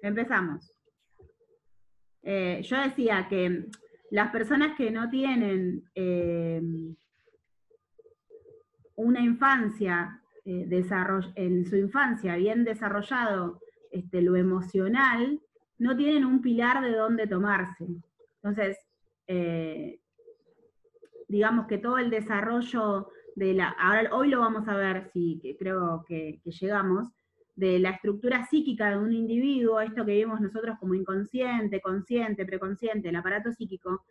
Empezamos. Yo decía que las personas que no tienen una infancia, en su infancia bien desarrollado lo emocional, no tienen un pilar de dónde tomarse. Entonces, digamos que todo el desarrollo ahora hoy lo vamos a ver, si creo que llegamos, de la estructura psíquica de un individuo, esto que vimos nosotros como inconsciente, consciente, preconsciente, el aparato psíquico,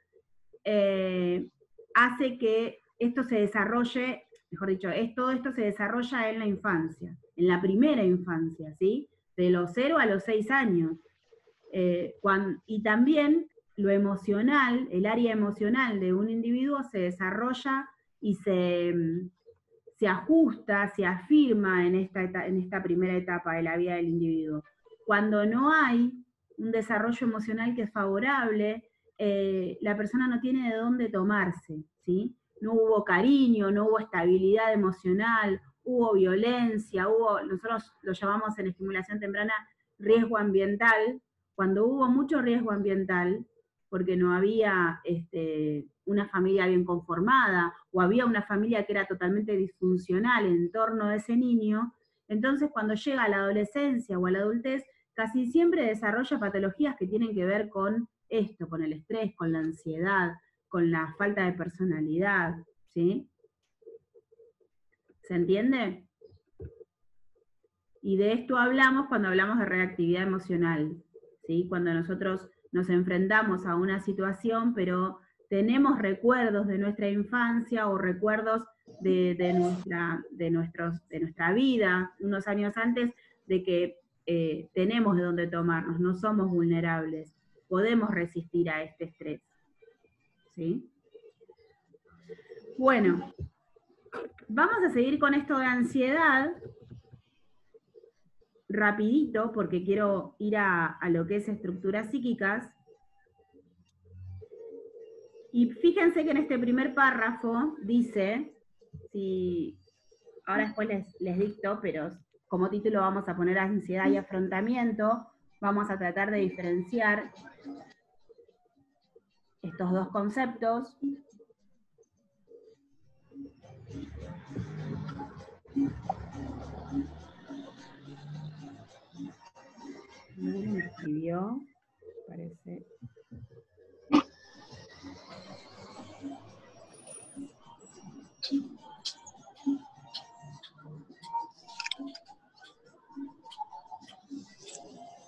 hace que esto se desarrolle, mejor dicho, todo esto se desarrolla en la infancia, en la primera infancia, ¿sí? De los 0 a los 6 años. Y también lo emocional, el área emocional de un individuo se desarrolla y se ajusta, se afirma en esta primera etapa de la vida del individuo. Cuando no hay un desarrollo emocional que es favorable, la persona no tiene de dónde tomarse, ¿sí? No hubo cariño, no hubo estabilidad emocional, hubo violencia, nosotros lo llamamos en estimulación temprana riesgo ambiental. Cuando hubo mucho riesgo ambiental, porque no había una familia bien conformada, o había una familia que era totalmente disfuncional en torno a ese niño, entonces cuando llega a la adolescencia o a la adultez, casi siempre desarrolla patologías que tienen que ver con esto, con el estrés, con la ansiedad, con la falta de personalidad, ¿sí? ¿Se entiende? Y de esto hablamos cuando hablamos de reactividad emocional, ¿sí? Cuando nosotros nos enfrentamos a una situación, pero tenemos recuerdos de nuestra infancia o recuerdos de nuestra vida, unos años antes, de que tenemos de dónde tomarnos, no somos vulnerables, podemos resistir a este estrés, ¿sí? Bueno, vamos a seguir con esto de ansiedad, rapidito, porque quiero ir a lo que es estructuras psíquicas. Y fíjense que en este primer párrafo dice, ahora después les dicto, pero como título vamos a poner ansiedad y afrontamiento, vamos a tratar de diferenciar estos dos conceptos. Alguien me escribió, parece.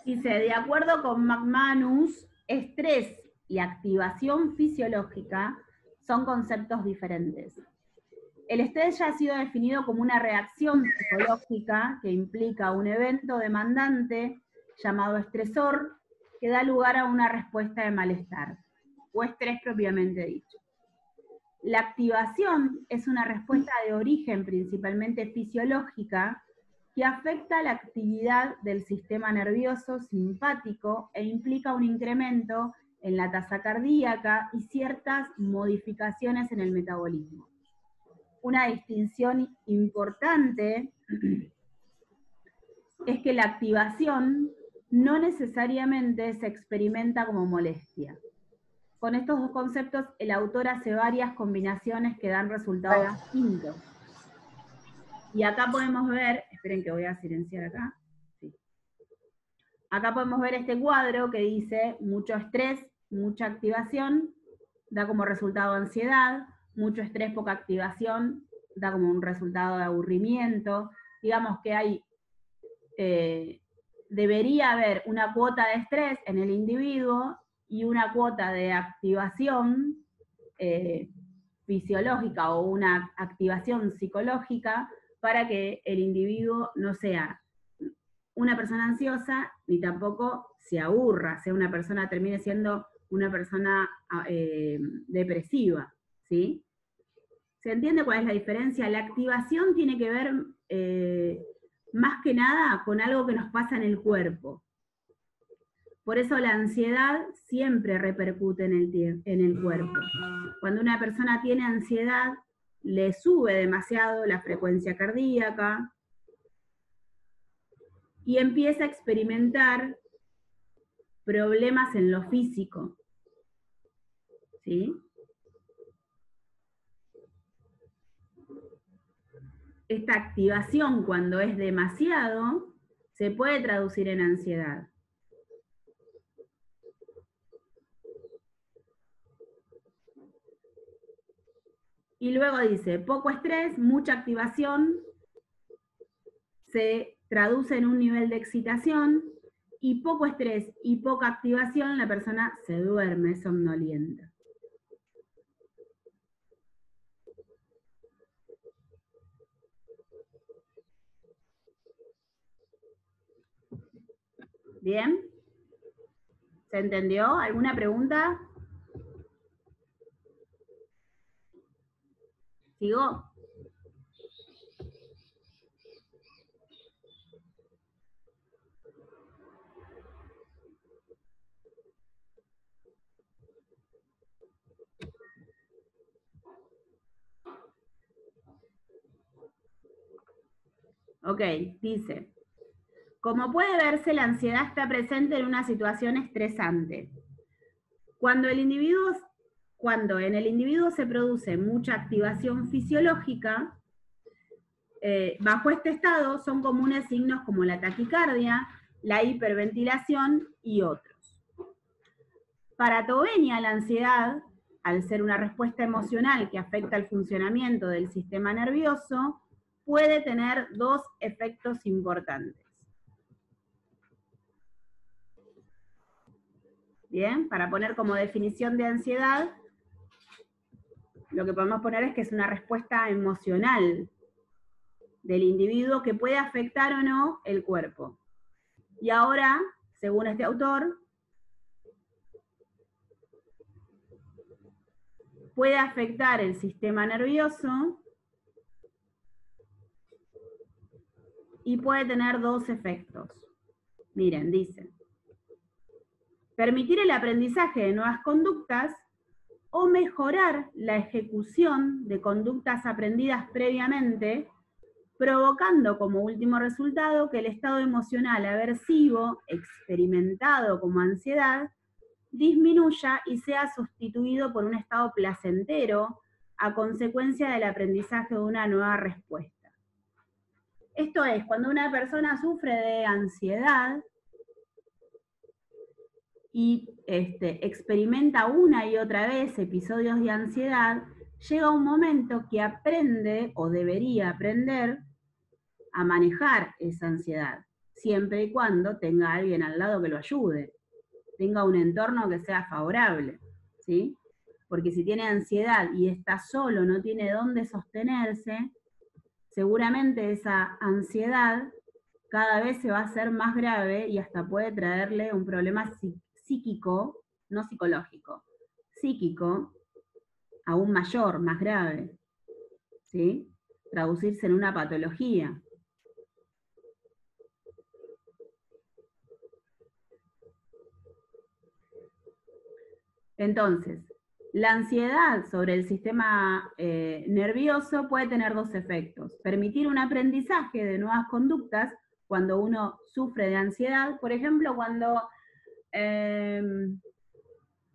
Dice, de acuerdo con McManus, estrés y activación fisiológica son conceptos diferentes. El estrés ya ha sido definido como una reacción psicológica que implica un evento demandante llamado estresor que da lugar a una respuesta de malestar, o estrés propiamente dicho. La activación es una respuesta de origen principalmente fisiológica que afecta la actividad del sistema nervioso simpático e implica un incremento en la tasa cardíaca y ciertas modificaciones en el metabolismo. Una distinción importante es que la activación no necesariamente se experimenta como molestia. Con estos dos conceptos, el autor hace varias combinaciones que dan resultados distintos. Y acá podemos ver, esperen que voy a silenciar acá. Sí. Acá podemos ver este cuadro que dice mucho estrés, mucha activación, da como resultado ansiedad, mucho estrés, poca activación, da como un resultado de aburrimiento. Digamos que hay, debería haber una cuota de estrés en el individuo y una cuota de activación fisiológica o una activación psicológica para que el individuo no sea una persona ansiosa ni tampoco se aburra, sea una persona, termine siendo una persona depresiva, ¿sí? ¿Se entiende cuál es la diferencia? La activación tiene que ver más que nada con algo que nos pasa en el cuerpo. Por eso la ansiedad siempre repercute en el cuerpo. Cuando una persona tiene ansiedad, le sube demasiado la frecuencia cardíaca y empieza a experimentar problemas en lo físico. ¿Sí? Esta activación, cuando es demasiado, se puede traducir en ansiedad. Y luego dice, poco estrés, mucha activación, se traduce en un nivel de excitación, y poco estrés y poca activación, la persona se duerme somnolienta. ¿Bien? ¿Se entendió? ¿Alguna pregunta? ¿Sigo? Ok, dice, como puede verse, la ansiedad está presente en una situación estresante. Cuando en el individuo se produce mucha activación fisiológica, bajo este estado son comunes signos como la taquicardia, la hiperventilación y otros. Para Tovenia, la ansiedad, al ser una respuesta emocional que afecta el funcionamiento del sistema nervioso, puede tener dos efectos importantes. Bien, para poner como definición de ansiedad, lo que podemos poner es que es una respuesta emocional del individuo que puede afectar o no el cuerpo. Y ahora, según este autor, puede afectar el sistema nervioso y puede tener dos efectos. Miren, dice, permitir el aprendizaje de nuevas conductas o mejorar la ejecución de conductas aprendidas previamente, provocando como último resultado que el estado emocional aversivo, experimentado como ansiedad, disminuya y sea sustituido por un estado placentero a consecuencia del aprendizaje de una nueva respuesta. Esto es, cuando una persona sufre de ansiedad y experimenta una y otra vez episodios de ansiedad, llega un momento que aprende o debería aprender a manejar esa ansiedad, siempre y cuando tenga alguien al lado que lo ayude, tenga un entorno que sea favorable, ¿sí? Porque si tiene ansiedad y está solo, no tiene dónde sostenerse, seguramente esa ansiedad cada vez se va a hacer más grave y hasta puede traerle un problema psíquico, no psicológico, psíquico, aún mayor, más grave, ¿sí? Traducirse en una patología. Entonces, la ansiedad sobre el sistema nervioso puede tener dos efectos. Permitir un aprendizaje de nuevas conductas cuando uno sufre de ansiedad, por ejemplo, cuando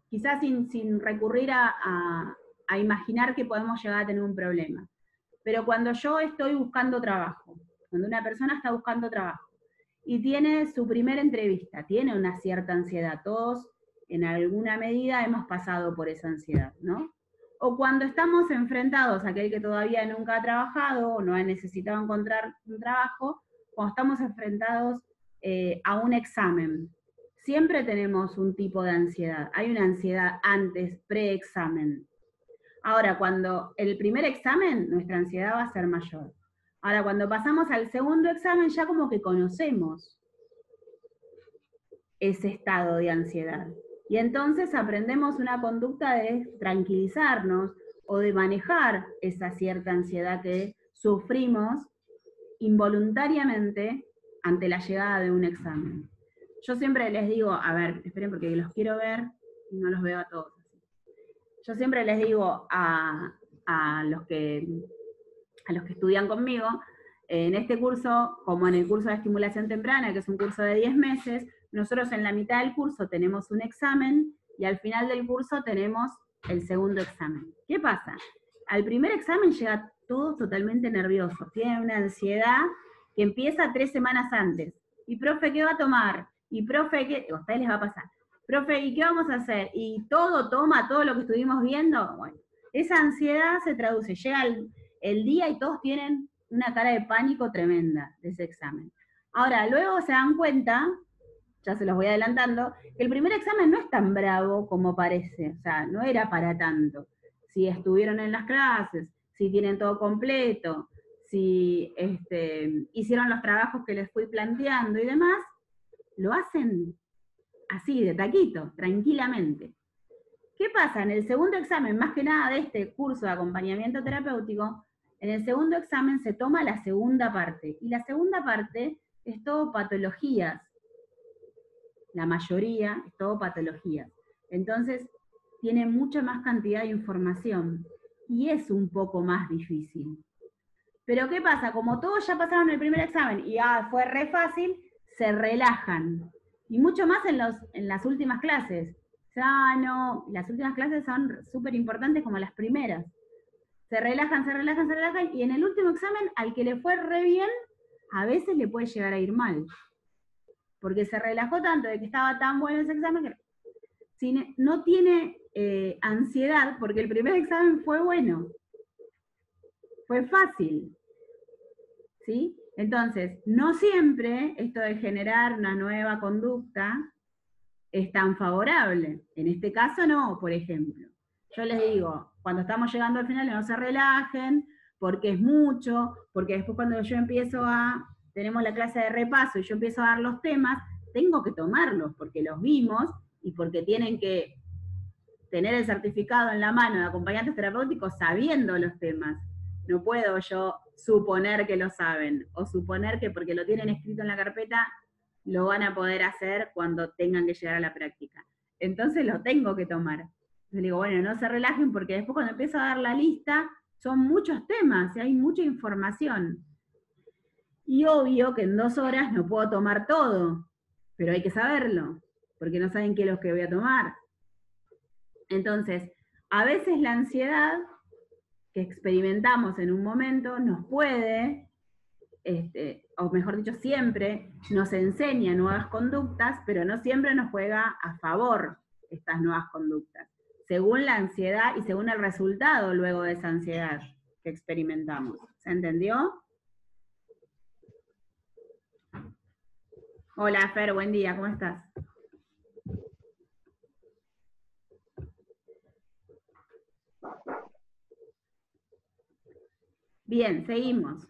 quizás sin recurrir a imaginar que podemos llegar a tener un problema. Pero cuando yo estoy buscando trabajo, cuando una persona está buscando trabajo y tiene su primera entrevista, tiene una cierta ansiedad, todos en alguna medida hemos pasado por esa ansiedad, ¿no? O cuando estamos enfrentados a aquel que todavía nunca ha trabajado o no ha necesitado encontrar un trabajo, cuando estamos enfrentados a un examen, siempre tenemos un tipo de ansiedad. Hay una ansiedad antes, pre-examen. Ahora, cuando el primer examen, nuestra ansiedad va a ser mayor. Ahora, cuando pasamos al segundo examen, ya como que conocemos ese estado de ansiedad. Y entonces aprendemos una conducta de tranquilizarnos o de manejar esa cierta ansiedad que sufrimos involuntariamente ante la llegada de un examen. Yo siempre les digo, a ver, esperen porque los quiero ver y no los veo a todos. Yo siempre les digo a los que estudian conmigo, en este curso, como en el curso de estimulación temprana, que es un curso de 10 meses, nosotros en la mitad del curso tenemos un examen y al final del curso tenemos el segundo examen. ¿Qué pasa? Al primer examen llega todos totalmente nerviosos, tienen una ansiedad que empieza 3 semanas antes. Y profe, ¿qué va a tomar? Y profe, ¿qué? A ustedes les va a pasar. Profe, ¿y qué vamos a hacer? Y todo toma, todo lo que estuvimos viendo. Bueno, esa ansiedad se traduce, llega el día y todos tienen una cara de pánico tremenda de ese examen. Ahora, luego se dan cuenta, ya se los voy adelantando, que el primer examen no es tan bravo como parece, o sea, no era para tanto. Si estuvieron en las clases, si tienen todo completo, si hicieron los trabajos que les fui planteando y demás, lo hacen así, de taquito, tranquilamente. ¿Qué pasa? En el segundo examen, más que nada de este curso de acompañamiento terapéutico, en el segundo examen se toma la segunda parte, y la segunda parte es todo patologías. La mayoría es todo patologías. Entonces, tiene mucha más cantidad de información, y es un poco más difícil. Pero ¿qué pasa? Como todos ya pasaron el primer examen y fue re fácil, se relajan. Y mucho más en las últimas clases. Ya no, las últimas clases son súper importantes como las primeras. Se relajan, se relajan, se relajan, y en el último examen, al que le fue re bien, a veces le puede llegar a ir mal. Porque se relajó tanto de que estaba tan bueno ese examen que no tiene ansiedad, porque el primer examen fue bueno. Fue fácil. ¿Sí? Entonces, no siempre esto de generar una nueva conducta es tan favorable. En este caso no, por ejemplo. Yo les digo, cuando estamos llegando al final no se relajen, porque es mucho, porque después cuando yo tenemos la clase de repaso y yo empiezo a dar los temas, tengo que tomarlos, porque los vimos y porque tienen que tener el certificado en la mano de acompañantes terapéuticos sabiendo los temas. No puedo yo suponer que lo saben, o suponer que porque lo tienen escrito en la carpeta, lo van a poder hacer cuando tengan que llegar a la práctica. Entonces lo tengo que tomar. Entonces digo, bueno, no se relajen, porque después cuando empiezo a dar la lista, son muchos temas, y hay mucha información. Y obvio que en 2 horas no puedo tomar todo, pero hay que saberlo, porque no saben qué es lo que voy a tomar. Entonces, a veces la ansiedad que experimentamos en un momento nos puede, o mejor dicho, siempre nos enseña nuevas conductas, pero no siempre nos juega a favor estas nuevas conductas, según la ansiedad y según el resultado luego de esa ansiedad que experimentamos. ¿Se entendió? Hola Fer, buen día, ¿cómo estás? Bien, seguimos.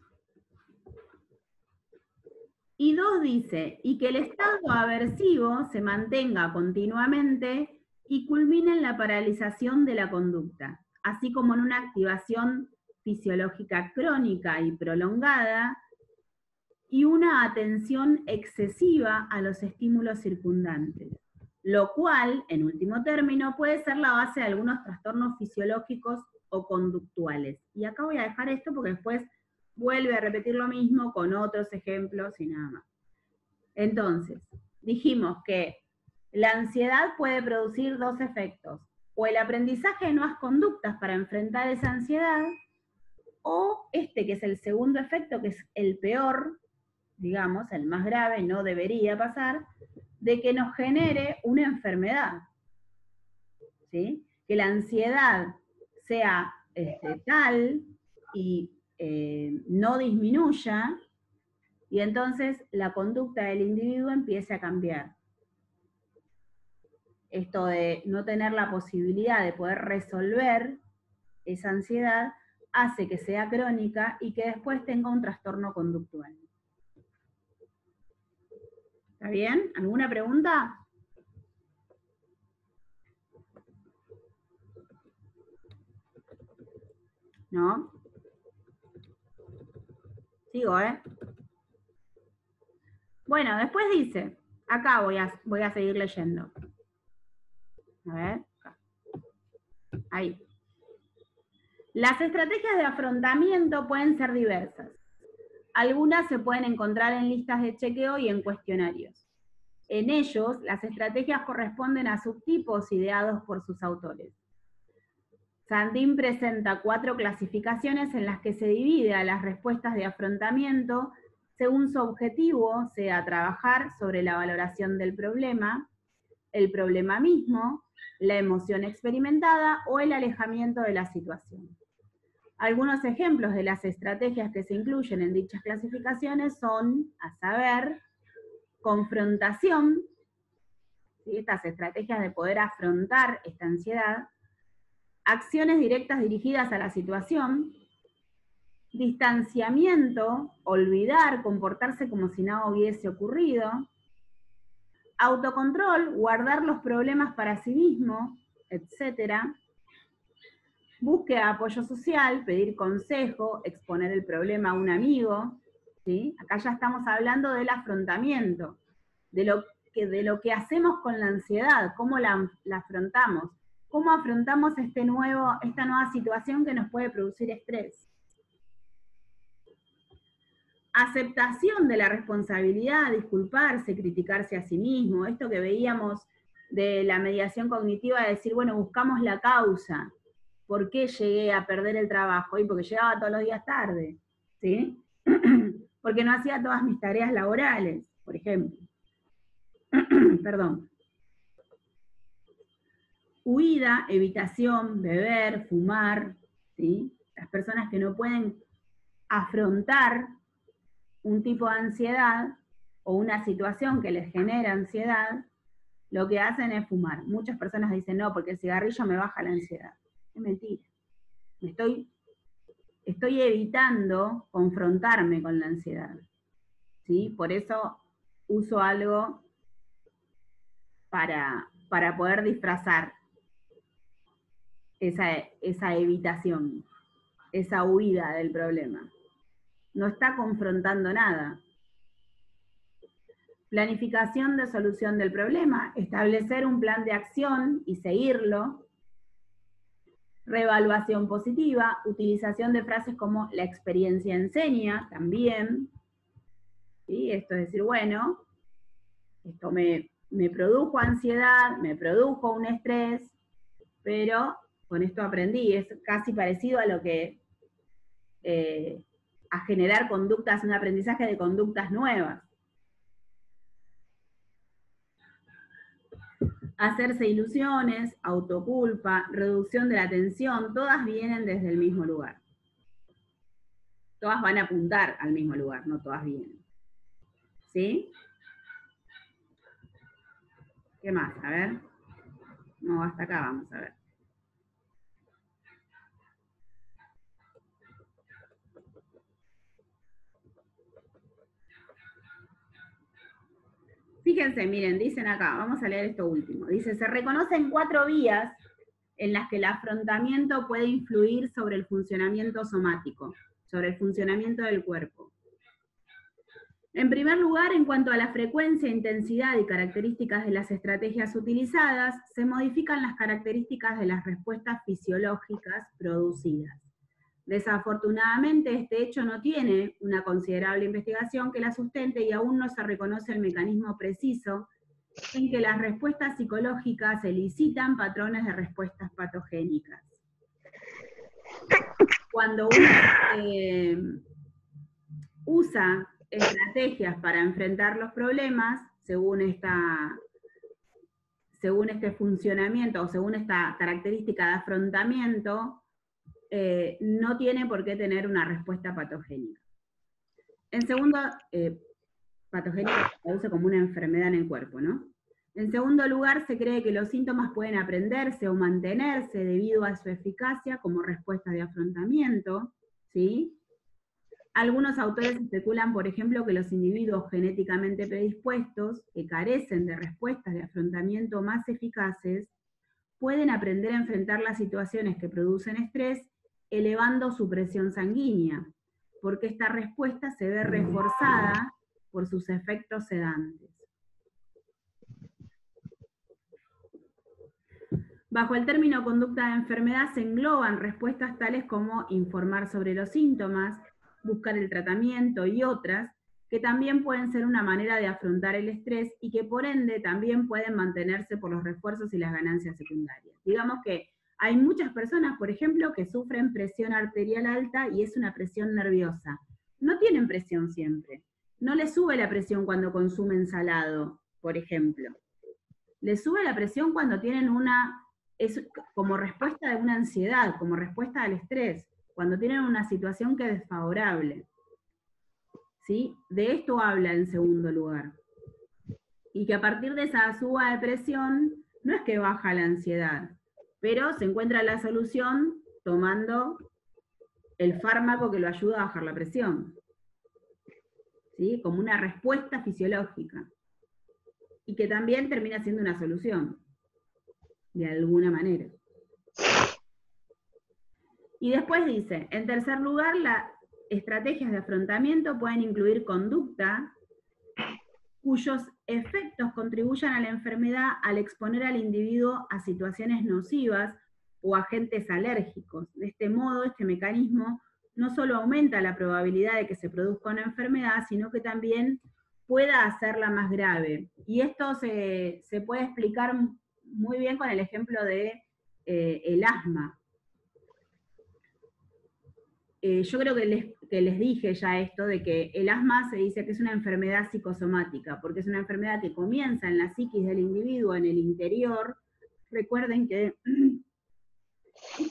Y 2 dice, y que el estado aversivo se mantenga continuamente y culmine en la paralización de la conducta, así como en una activación fisiológica crónica y prolongada y una atención excesiva a los estímulos circundantes, lo cual, en último término, puede ser la base de algunos trastornos fisiológicos o conductuales. Y acá voy a dejar esto porque después vuelve a repetir lo mismo con otros ejemplos y nada más. Entonces, dijimos que la ansiedad puede producir 2 efectos, o el aprendizaje de nuevas conductas para enfrentar esa ansiedad, o que es el segundo efecto, que es el peor, digamos, el más grave, no debería pasar, de que nos genere una enfermedad, ¿sí? Que la ansiedad sea tal y no disminuya, y entonces la conducta del individuo empiece a cambiar. Esto de no tener la posibilidad de poder resolver esa ansiedad hace que sea crónica y que después tenga un trastorno conductual. ¿Está bien? ¿Alguna pregunta? ¿No? Sigo, ¿eh? Bueno, después dice, acá voy a seguir leyendo. A ver, acá. Ahí. Las estrategias de afrontamiento pueden ser diversas. Algunas se pueden encontrar en listas de chequeo y en cuestionarios. En ellos, las estrategias corresponden a subtipos ideados por sus autores. Sandin presenta 4 clasificaciones en las que se divide a las respuestas de afrontamiento según su objetivo, sea trabajar sobre la valoración del problema, el problema mismo, la emoción experimentada o el alejamiento de la situación. Algunos ejemplos de las estrategias que se incluyen en dichas clasificaciones son, a saber, confrontación, ¿sí? Estas estrategias de poder afrontar esta ansiedad, acciones directas dirigidas a la situación, distanciamiento, olvidar, comportarse como si nada hubiese ocurrido, autocontrol, guardar los problemas para sí mismo, etc. Búsqueda de apoyo social, pedir consejo, exponer el problema a un amigo, ¿sí? Acá ya estamos hablando del afrontamiento, de lo que hacemos con la ansiedad, cómo la afrontamos, cómo afrontamos esta nueva situación que nos puede producir estrés. Aceptación de la responsabilidad, disculparse, criticarse a sí mismo, esto que veíamos de la mediación cognitiva, de decir, bueno, buscamos la causa. ¿Por qué llegué a perder el trabajo? Y porque llegaba todos los días tarde, ¿sí? Porque no hacía todas mis tareas laborales, por ejemplo. Perdón. Huida, evitación, beber, fumar, ¿sí? Las personas que no pueden afrontar un tipo de ansiedad o una situación que les genera ansiedad, lo que hacen es fumar. Muchas personas dicen, no, porque el cigarrillo me baja la ansiedad. Es mentira. Estoy evitando confrontarme con la ansiedad, ¿sí? Por eso uso algo para poder disfrazar esa evitación, esa huida del problema. No está confrontando nada. Planificación de solución del problema, establecer un plan de acción y seguirlo. Reevaluación positiva, utilización de frases como la experiencia enseña, también. ¿Sí? Esto es decir, bueno, esto me produjo ansiedad, me produjo un estrés, pero con esto aprendí, es casi parecido a lo que, a generar conductas, un aprendizaje de conductas nuevas. Hacerse ilusiones, autoculpa, reducción de la tensión, todas vienen desde el mismo lugar. Todas van a apuntar al mismo lugar, no todas vienen. ¿Sí? ¿Qué más? A ver. No, hasta acá vamos a ver. Fíjense, miren, dicen acá, vamos a leer esto último. Dice, se reconocen 4 vías en las que el afrontamiento puede influir sobre el funcionamiento somático, sobre el funcionamiento del cuerpo. En primer lugar, en cuanto a la frecuencia, intensidad y características de las estrategias utilizadas, se modifican las características de las respuestas fisiológicas producidas. Desafortunadamente, este hecho no tiene una considerable investigación que la sustente y aún no se reconoce el mecanismo preciso en que las respuestas psicológicas elicitan patrones de respuestas patogénicas. Cuando uno usa estrategias para enfrentar los problemas, según este funcionamiento o según esta característica de afrontamiento, no tiene por qué tener una respuesta patogénica. En segundo, patogénica se traduce como una enfermedad en el cuerpo, ¿no? En segundo lugar, se cree que los síntomas pueden aprenderse o mantenerse debido a su eficacia como respuesta de afrontamiento, ¿sí? Algunos autores especulan, por ejemplo, que los individuos genéticamente predispuestos, que carecen de respuestas de afrontamiento más eficaces, pueden aprender a enfrentar las situaciones que producen estrés elevando su presión sanguínea, porque esta respuesta se ve reforzada por sus efectos sedantes. Bajo el término conducta de enfermedad se engloban respuestas tales como informar sobre los síntomas, buscar el tratamiento y otras que también pueden ser una manera de afrontar el estrés y que por ende también pueden mantenerse por los refuerzos y las ganancias secundarias. Digamos que hay muchas personas, por ejemplo, que sufren presión arterial alta y es una presión nerviosa. No tienen presión siempre. No les sube la presión cuando consumen salado, por ejemplo. Les sube la presión cuando tienen es como respuesta de una ansiedad, como respuesta al estrés, cuando tienen una situación que es desfavorable. ¿Sí? De esto habla en segundo lugar. Y que a partir de esa suba de presión, no es que baja la ansiedad, pero se encuentra la solución tomando el fármaco que lo ayuda a bajar la presión. ¿Sí? Como una respuesta fisiológica. Y que también termina siendo una solución, de alguna manera. Y después dice, en tercer lugar, las estrategias de afrontamiento pueden incluir conducta cuyos efectos contribuyan a la enfermedad al exponer al individuo a situaciones nocivas o agentes alérgicos. De este modo, este mecanismo no solo aumenta la probabilidad de que se produzca una enfermedad, sino que también pueda hacerla más grave. Y esto se puede explicar muy bien con el ejemplo de el asma. Yo creo que les dije ya esto, de que el asma se dice que es una enfermedad psicosomática, porque es una enfermedad que comienza en la psiquis del individuo, en el interior. Recuerden que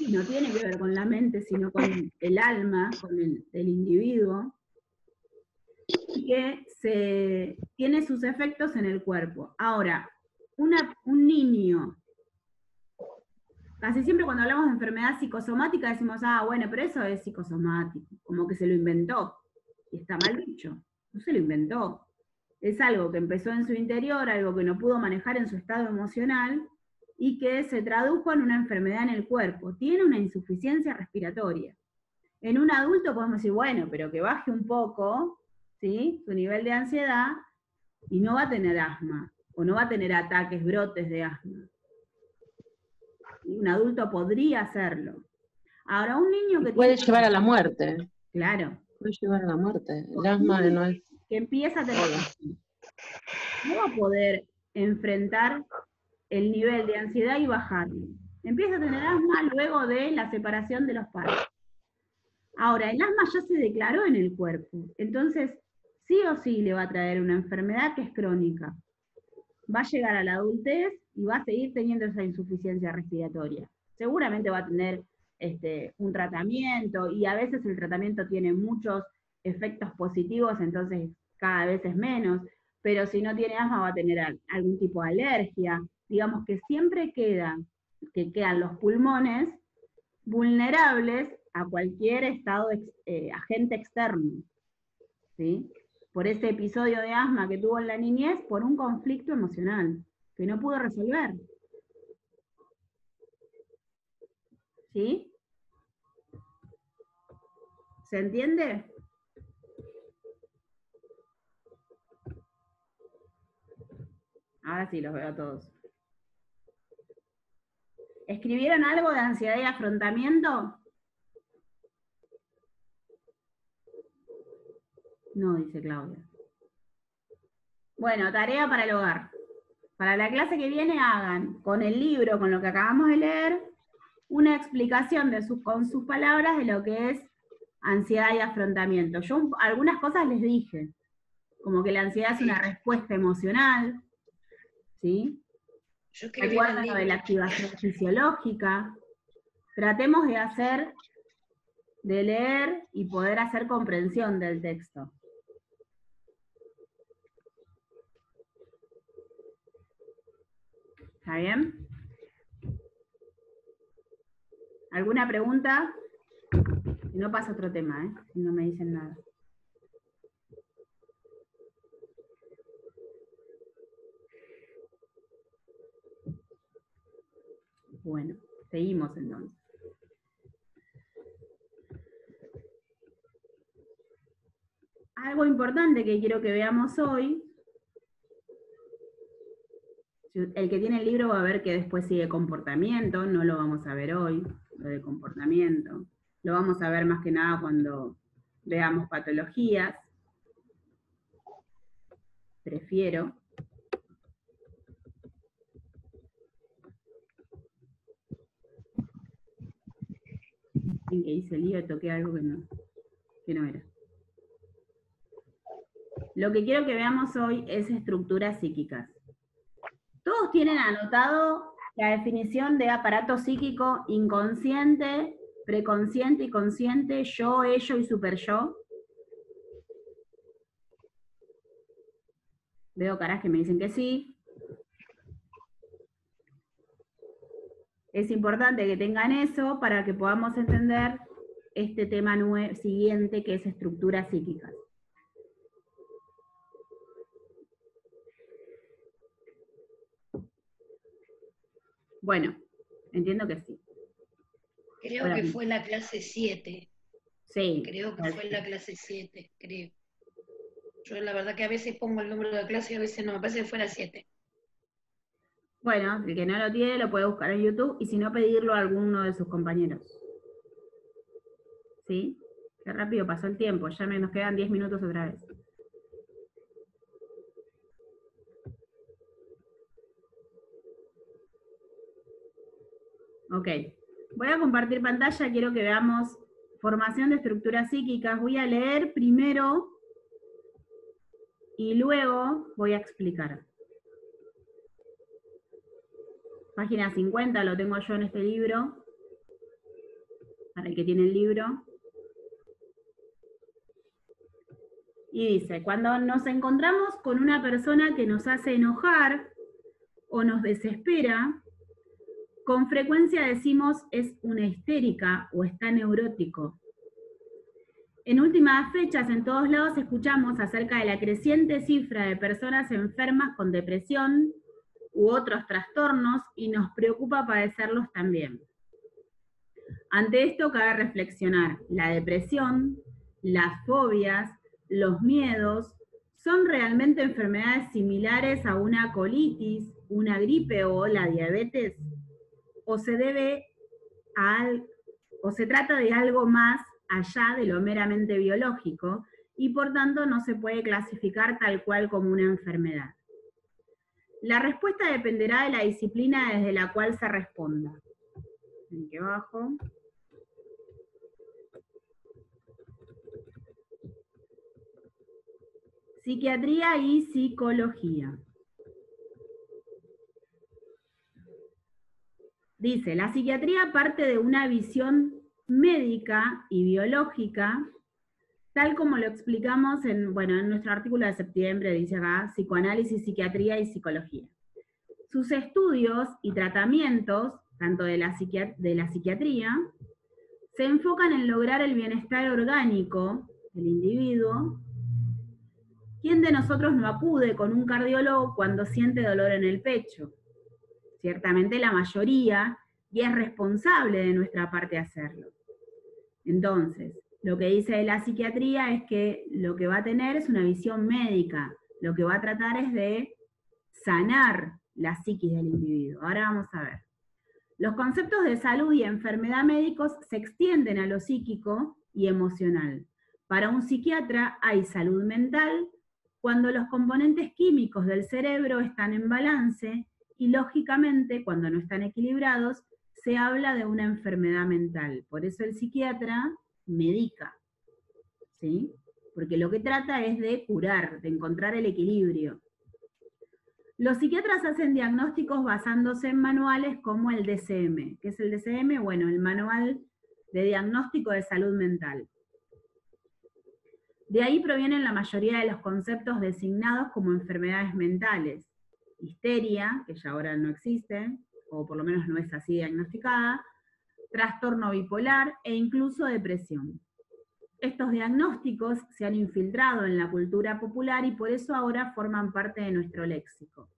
no tiene que ver con la mente, sino con el alma, con el individuo, y que tiene sus efectos en el cuerpo. Ahora, un niño, casi siempre cuando hablamos de enfermedad psicosomática decimos, bueno, pero eso es psicosomático, como que se lo inventó. Y está mal dicho, no se lo inventó. Es algo que empezó en su interior, algo que no pudo manejar en su estado emocional y que se tradujo en una enfermedad en el cuerpo. Tiene una insuficiencia respiratoria. En un adulto podemos decir, bueno, pero que baje un poco, ¿sí?, su nivel de ansiedad y no va a tener asma, o no va a tener ataques, brotes de asma. Un adulto podría hacerlo. Ahora, un niño que puede llevar a la muerte. Claro. Puede llevar a la muerte. El asma no es... Que empieza a tener... No va a poder enfrentar el nivel de ansiedad y bajarlo. Empieza a tener asma luego de la separación de los padres. Ahora, el asma ya se declaró en el cuerpo. Entonces, sí o sí le va a traer una enfermedad que es crónica. Va a llegar a la adultez y va a seguir teniendo esa insuficiencia respiratoria. Seguramente va a tener un tratamiento, y a veces el tratamiento tiene muchos efectos positivos, entonces cada vez es menos, pero si no tiene asma va a tener algún tipo de alergia. Digamos que siempre quedan los pulmones vulnerables a cualquier agente externo, ¿sí?, por ese episodio de asma que tuvo en la niñez, por un conflicto emocional que no pudo resolver. ¿Sí? ¿Se entiende? Ahora sí los veo a todos. ¿Escribieron algo de ansiedad y afrontamiento? No, dice Claudia. Bueno, tarea para el hogar. Para la clase que viene hagan con el libro, con lo que acabamos de leer, una explicación con sus palabras de lo que es ansiedad y afrontamiento. Yo algunas cosas les dije, como que la ansiedad es una respuesta emocional, ¿sí? Recuerden lo de la activación fisiológica. Tratemos de leer y poder hacer comprensión del texto. ¿Está bien? ¿Alguna pregunta? Si no, pasa otro tema, si no me dicen nada. Bueno, seguimos entonces. Algo importante que quiero que veamos hoy, el que tiene el libro va a ver que después sigue comportamiento, no lo vamos a ver hoy, lo de comportamiento. Lo vamos a ver más que nada cuando veamos patologías. prefiero. En que hice el lío y toqué algo que no era. Lo que quiero que veamos hoy es estructuras psíquicas. Todos tienen anotado la definición de aparato psíquico inconsciente, preconsciente y consciente, yo, ello y superyo. Veo caras que me dicen que sí. Es importante que tengan eso para que podamos entender este tema siguiente, que es estructuras psíquicas. Bueno, entiendo que sí. Creo que fue la clase 7. Sí. Creo que fue la clase 7, creo. Yo la verdad que a veces pongo el número de clase y a veces no, me parece que fue la 7. Bueno, el que no lo tiene lo puede buscar en YouTube y si no pedirlo a alguno de sus compañeros. ¿Sí? Qué rápido pasó el tiempo, ya nos quedan 10 minutos otra vez. Ok, voy a compartir pantalla, quiero que veamos formación de estructuras psíquicas. Voy a leer primero y luego voy a explicar. Página 50 lo tengo yo en este libro, para el que tiene el libro. Y dice, cuando nos encontramos con una persona que nos hace enojar o nos desespera, con frecuencia decimos es una histérica o está neurótico. En últimas fechas, en todos lados escuchamos acerca de la creciente cifra de personas enfermas con depresión u otros trastornos y nos preocupa padecerlos también. Ante esto cabe reflexionar, la depresión, las fobias, los miedos, ¿son realmente enfermedades similares a una colitis, una gripe o la diabetes? ¿O se trata de algo más allá de lo meramente biológico y por tanto no se puede clasificar tal cual como una enfermedad? La respuesta dependerá de la disciplina desde la cual se responda. Aquí abajo. Psiquiatría y psicología. Dice, la psiquiatría parte de una visión médica y biológica, tal como lo explicamos en nuestro artículo de septiembre, dice acá, psicoanálisis, psiquiatría y psicología. Sus estudios y tratamientos, tanto de la psiquiatría, se enfocan en lograr el bienestar orgánico del individuo. ¿Quién de nosotros no acude con un cardiólogo cuando siente dolor en el pecho? Ciertamente la mayoría, y es responsable de nuestra parte hacerlo. Entonces, lo que dice la psiquiatría es que lo que va a tener es una visión médica, lo que va a tratar es de sanar la psiquis del individuo. Ahora vamos a ver. Los conceptos de salud y enfermedad médicos se extienden a lo psíquico y emocional. Para un psiquiatra hay salud mental cuando los componentes químicos del cerebro están en balance y lógicamente cuando no están equilibrados se habla de una enfermedad mental. Por eso el psiquiatra medica, ¿sí? Porque lo que trata es de curar, de encontrar el equilibrio. Los psiquiatras hacen diagnósticos basándose en manuales como el DSM. ¿Qué es el DSM? Bueno, el Manual de Diagnóstico de Salud Mental. De ahí provienen la mayoría de los conceptos designados como enfermedades mentales. Histeria, que ya ahora no existe, o por lo menos no es así diagnosticada, trastorno bipolar e incluso depresión. Estos diagnósticos se han infiltrado en la cultura popular y por eso ahora forman parte de nuestro léxico.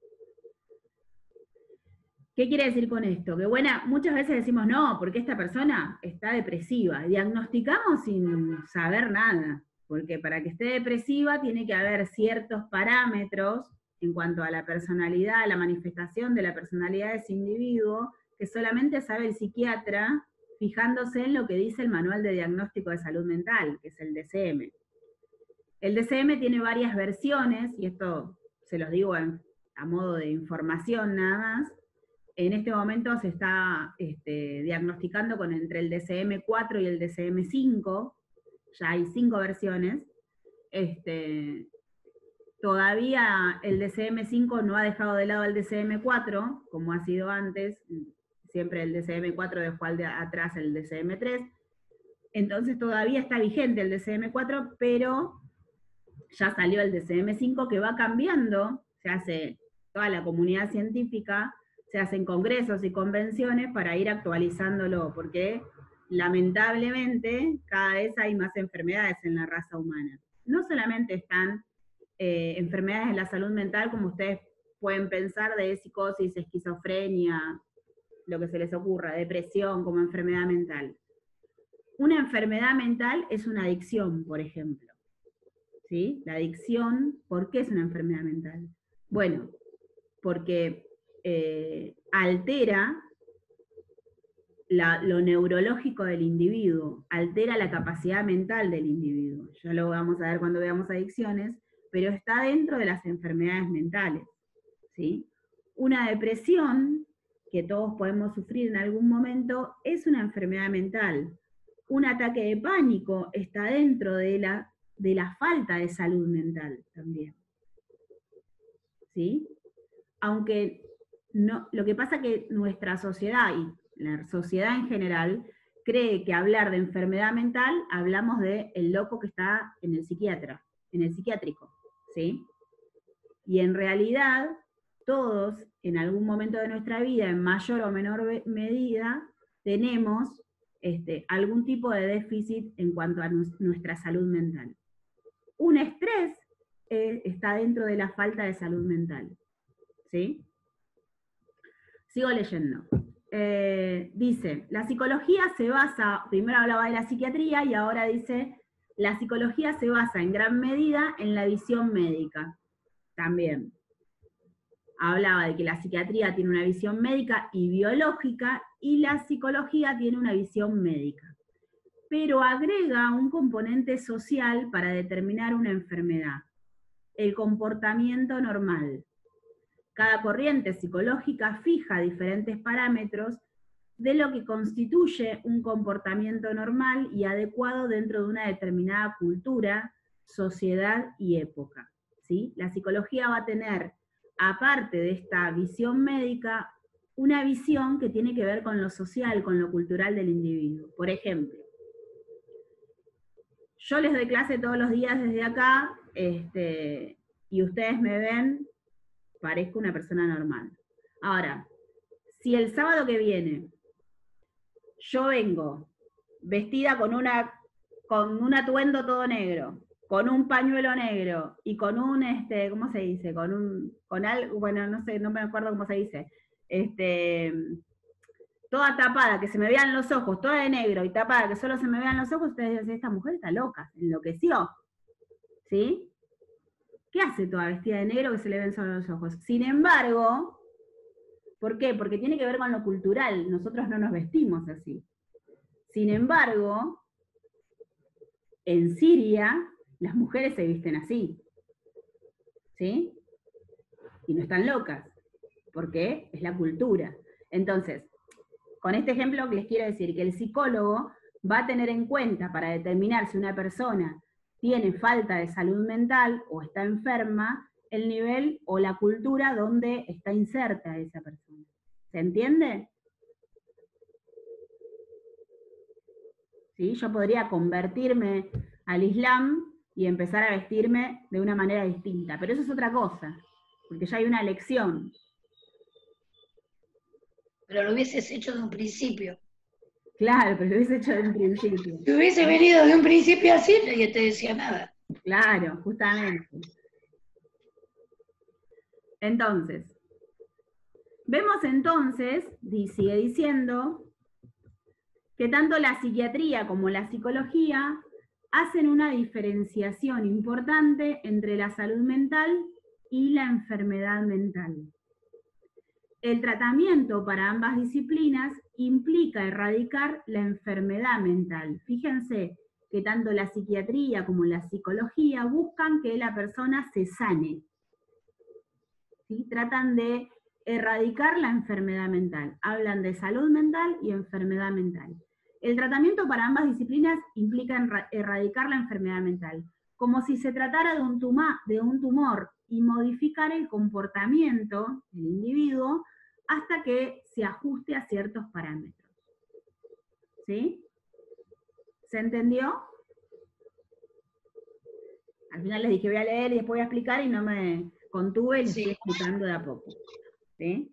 ¿Qué quiere decir con esto? Que muchas veces decimos, no, porque esta persona está depresiva. Diagnosticamos sin saber nada, porque para que esté depresiva tiene que haber ciertos parámetros en cuanto a la personalidad, la manifestación de la personalidad de ese individuo, que solamente sabe el psiquiatra, fijándose en lo que dice el Manual de Diagnóstico de Salud Mental, que es el DSM. El DSM tiene varias versiones, y esto se los digo a modo de información nada más, en este momento se está diagnosticando con entre el DCM4 y el DCM5, ya hay 5 versiones. Todavía el DCM5 no ha dejado de lado el DCM4, como ha sido antes, siempre el DCM4 dejó atrás el DCM3, entonces todavía está vigente el DCM4, pero ya salió el DCM5 que va cambiando, se hace toda la comunidad científica, se hacen congresos y convenciones para ir actualizándolo, porque lamentablemente cada vez hay más enfermedades en la raza humana. No solamente están enfermedades de la salud mental, como ustedes pueden pensar, de psicosis, esquizofrenia, lo que se les ocurra, depresión como enfermedad mental. Una enfermedad mental es una adicción, por ejemplo. ¿Sí? La adicción, ¿por qué es una enfermedad mental? Bueno, porque altera lo neurológico del individuo, altera la capacidad mental del individuo. Ya lo vamos a ver cuando veamos adicciones, pero está dentro de las enfermedades mentales. ¿Sí? Una depresión, que todos podemos sufrir en algún momento, es una enfermedad mental. Un ataque de pánico está dentro de la falta de salud mental también. ¿Sí? Aunque no, lo que pasa es que nuestra sociedad y la sociedad en general cree que hablar de enfermedad mental hablamos de el loco que está en el psiquiátrico, ¿sí? Y en realidad todos en algún momento de nuestra vida, en mayor o menor medida, tenemos algún tipo de déficit en cuanto a nuestra salud mental. Un estrés está dentro de la falta de salud mental. ¿Sí? Sigo leyendo. Dice, la psicología se basa, primero hablaba de la psiquiatría y ahora dice, la psicología se basa en gran medida en la visión médica. También. Hablaba de que la psiquiatría tiene una visión médica y biológica y la psicología tiene una visión médica. Pero agrega un componente social para determinar una enfermedad, el comportamiento normal. Cada corriente psicológica fija diferentes parámetros de lo que constituye un comportamiento normal y adecuado dentro de una determinada cultura, sociedad y época. ¿Sí? La psicología va a tener, aparte de esta visión médica, una visión que tiene que ver con lo social, con lo cultural del individuo. Por ejemplo, yo les doy clase todos los días desde acá, y ustedes me ven, parezco una persona normal. Ahora, si el sábado que viene yo vengo vestida con un atuendo todo negro, con un pañuelo negro y con un, ¿cómo se dice? Con algo, bueno, no sé, no me acuerdo cómo se dice, toda tapada, que se me vean los ojos, toda de negro y tapada, que solo se me vean los ojos, ustedes dicen, esta mujer está loca, enloqueció, ¿sí? ¿Qué hace toda vestida de negro que se le ven solo los ojos? Sin embargo, ¿por qué? Porque tiene que ver con lo cultural, nosotros no nos vestimos así. Sin embargo, en Siria, las mujeres se visten así, ¿sí? Y no están locas, porque es la cultura. Entonces, con este ejemplo les quiero decir que el psicólogo va a tener en cuenta para determinar si una persona tiene falta de salud mental o está enferma, el nivel o la cultura donde está inserta esa persona. ¿Se entiende? ¿Sí? Yo podría convertirme al Islam y empezar a vestirme de una manera distinta, pero eso es otra cosa, porque ya hay una elección. Pero lo hubieses hecho de un principio. Claro, pero lo hubiese hecho de un principio. Si hubiese venido de un principio así, nadie te decía nada. Claro, justamente. Entonces, vemos entonces, sigue diciendo, que tanto la psiquiatría como la psicología hacen una diferenciación importante entre la salud mental y la enfermedad mental. El tratamiento para ambas disciplinas implica erradicar la enfermedad mental. Fíjense que tanto la psiquiatría como la psicología buscan que la persona se sane. ¿sí? Tratan de erradicar la enfermedad mental. Hablan de salud mental y enfermedad mental. El tratamiento para ambas disciplinas implica erradicar la enfermedad mental, como si se tratara de un tumor y modificar el comportamiento del individuo hasta que se ajuste a ciertos parámetros. ¿Sí? ¿Se entendió? Al final les dije voy a leer y después voy a explicar y no me contuve y les estoy explicando de a poco. ¿Sí?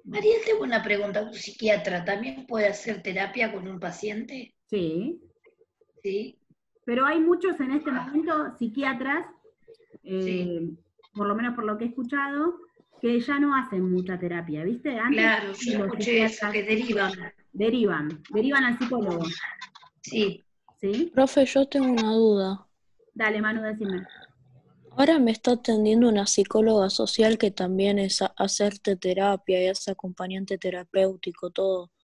María, tengo una pregunta. ¿Un psiquiatra también puede hacer terapia con un paciente? Sí. Sí. Pero hay muchos en este momento psiquiatras, Sí. por lo menos por lo que he escuchado, que ya no hacen mucha terapia, ¿viste? Antes Claro, yo los escuché eso, que derivan. derivan al psicólogo. Sí. ¿Sí? Profe, yo tengo una duda. Dale, Manu, decime. Ahora me está atendiendo una psicóloga social que también es hacerte terapia y es acompañante terapéutico, todo.